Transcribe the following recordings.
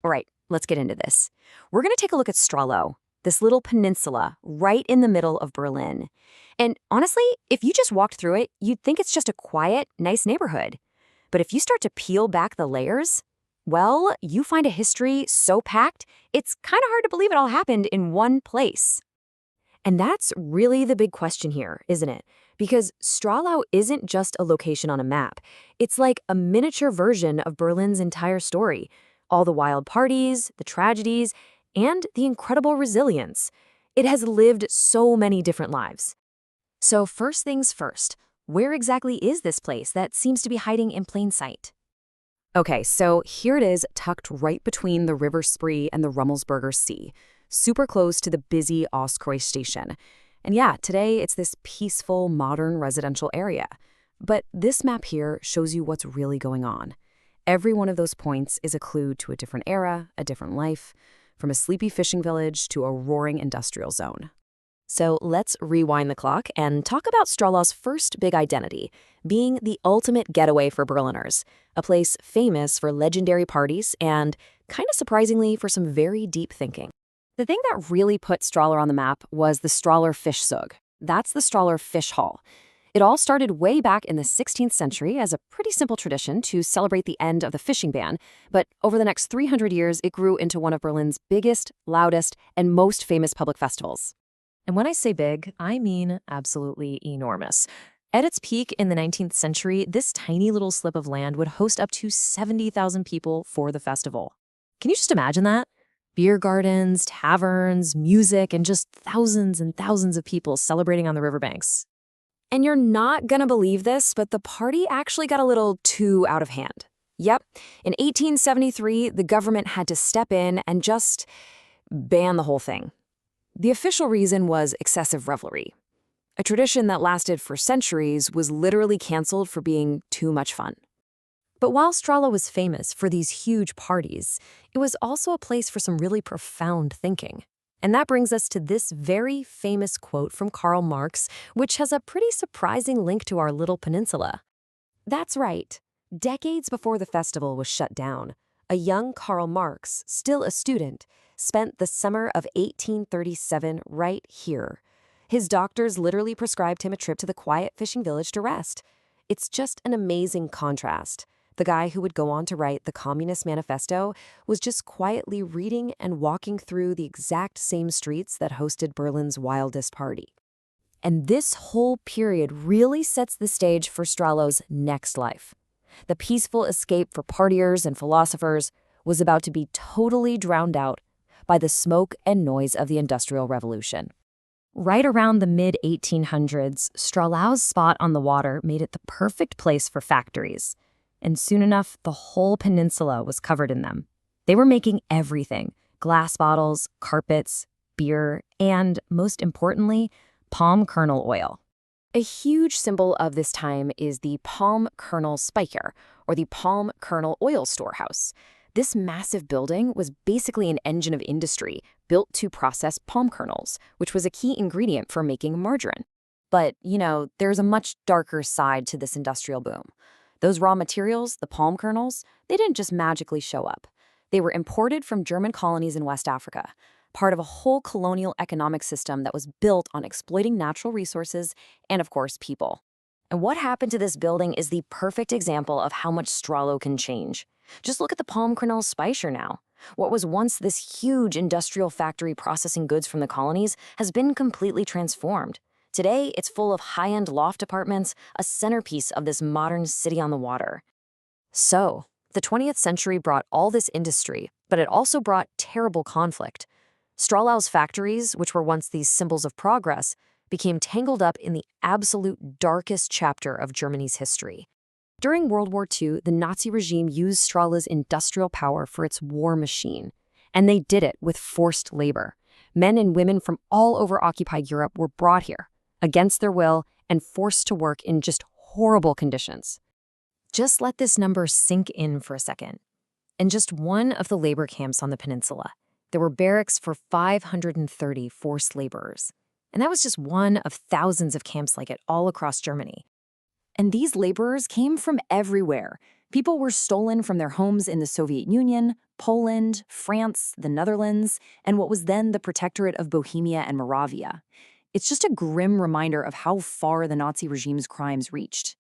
All right, let's get into this. We're going to take a look at Stralau, this little peninsula right in the middle of Berlin. And honestly, if you just walked through it, you'd think it's just a quiet, nice neighborhood. But if you start to peel back the layers, well, you find a history so packed, it's kind of hard to believe it all happened in one place. And that's really the big question here, isn't it? Because Stralau isn't just a location on a map. It's like a miniature version of Berlin's entire story. All the wild parties, the tragedies, and the incredible resilience. It has lived so many different lives. So first things first, where exactly is this place that seems to be hiding in plain sight? Okay, so here it is, tucked right between the River Spree and the Rummelsburger Sea, super close to the busy Ostkreuz station. And yeah, today it's this peaceful, modern residential area. But this map here shows you what's really going on. Every one of those points is a clue to a different era, a different life, from a sleepy fishing village to a roaring industrial zone. So let's rewind the clock and talk about Stralau's first big identity, being the ultimate getaway for Berliners, a place famous for legendary parties and, kind of surprisingly, for some very deep thinking. The thing that really put Strahler on the map was the Strahler Fischzug. That's the Strahler Fish Hall. It all started way back in the 16th century as a pretty simple tradition to celebrate the end of the fishing ban, but over the next 300 years, it grew into one of Berlin's biggest, loudest, and most famous public festivals. And when I say big, I mean absolutely enormous. At its peak in the 19th century, this tiny little slip of land would host up to 70,000 people for the festival. Can you just imagine that? Beer gardens, taverns, music, and just thousands and thousands of people celebrating on the riverbanks. And you're not gonna believe this, but the party actually got a little too out of hand. Yep, in 1873, the government had to step in and just ban the whole thing. The official reason was excessive revelry. A tradition that lasted for centuries was literally canceled for being too much fun. But while Strahler was famous for these huge parties, it was also a place for some really profound thinking. And that brings us to this very famous quote from Karl Marx, which has a pretty surprising link to our little peninsula. That's right. Decades before the festival was shut down, a young Karl Marx, still a student, spent the summer of 1837 right here. His doctors literally prescribed him a trip to the quiet fishing village to rest. It's just an amazing contrast. The guy who would go on to write the Communist Manifesto was just quietly reading and walking through the exact same streets that hosted Berlin's wildest party. And this whole period really sets the stage for Strahlow's next life. The peaceful escape for partiers and philosophers was about to be totally drowned out by the smoke and noise of the Industrial Revolution. Right around the mid-1800s, Strahlau's spot on the water made it the perfect place for factories. And soon enough, the whole peninsula was covered in them. They were making everything: glass bottles, carpets, beer, and, most importantly, palm kernel oil. A huge symbol of this time is the palm kernel spiker, or the palm kernel oil storehouse. This massive building was basically an engine of industry built to process palm kernels, which was a key ingredient for making margarine. But, there's a much darker side to this industrial boom. Those raw materials, the palm kernels, they didn't just magically show up. They were imported from German colonies in West Africa, part of a whole colonial economic system that was built on exploiting natural resources and, of course, people. And what happened to this building is the perfect example of how much Strahler can change. Just look at the palm kernel spicer now. What was once this huge industrial factory processing goods from the colonies has been completely transformed. Today, it's full of high-end loft apartments, a centerpiece of this modern city on the water. So, the 20th century brought all this industry, but it also brought terrible conflict. Strahlau's factories, which were once these symbols of progress, became tangled up in the absolute darkest chapter of Germany's history. During World War II, the Nazi regime used Strahlau's industrial power for its war machine. And they did it with forced labor. Men and women from all over occupied Europe were brought here, against their will, and forced to work in just horrible conditions. Just let this number sink in for a second. In just one of the labor camps on the peninsula, there were barracks for 530 forced laborers. And that was just one of thousands of camps like it all across Germany. And these laborers came from everywhere. People were stolen from their homes in the Soviet Union, Poland, France, the Netherlands, and what was then the Protectorate of Bohemia and Moravia. It's just a grim reminder of how far the Nazi regime's crimes reached.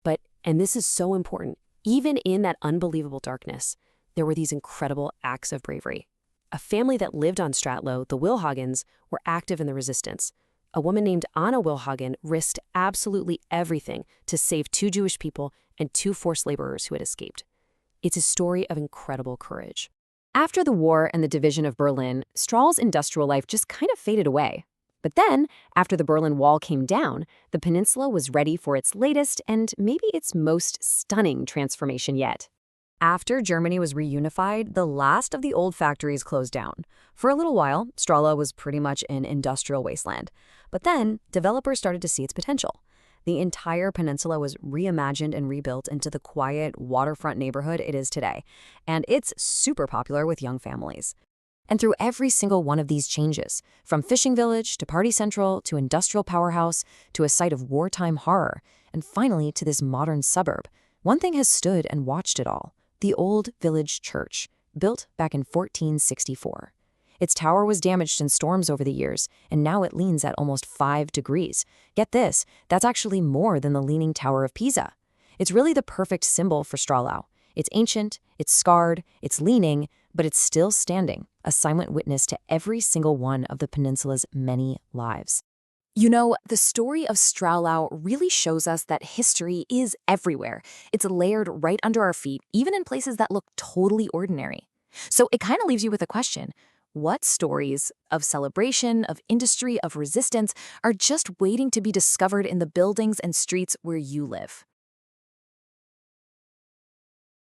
But, and this is so important, even in that unbelievable darkness, there were these incredible acts of bravery. A family that lived on Stralau, the Wilhagens, were active in the resistance. A woman named Anna Wilhagen risked absolutely everything to save 2 Jewish people and 2 forced laborers who had escaped. It's a story of incredible courage. After the war and the division of Berlin, Strahl's industrial life just kind of faded away. But then, after the Berlin Wall came down, the peninsula was ready for its latest and maybe its most stunning transformation yet. After Germany was reunified, the last of the old factories closed down. For a little while, Stralau was pretty much an industrial wasteland. But then, developers started to see its potential. The entire peninsula was reimagined and rebuilt into the quiet, waterfront neighborhood it is today. And it's super popular with young families. And through every single one of these changes, from fishing village to party central to industrial powerhouse to a site of wartime horror, and finally to this modern suburb, one thing has stood and watched it all: the old village church, built back in 1464. Its tower was damaged in storms over the years, and now it leans at almost 5 degrees. Get this, that's actually more than the Leaning Tower of Pisa. It's really the perfect symbol for Stralau. It's ancient, it's scarred, it's leaning, but it's still standing, a silent witness to every single one of the peninsula's many lives. You know, the story of Stralau really shows us that history is everywhere. It's layered right under our feet, even in places that look totally ordinary. So it kind of leaves you with a question. What stories of celebration, of industry, of resistance are just waiting to be discovered in the buildings and streets where you live?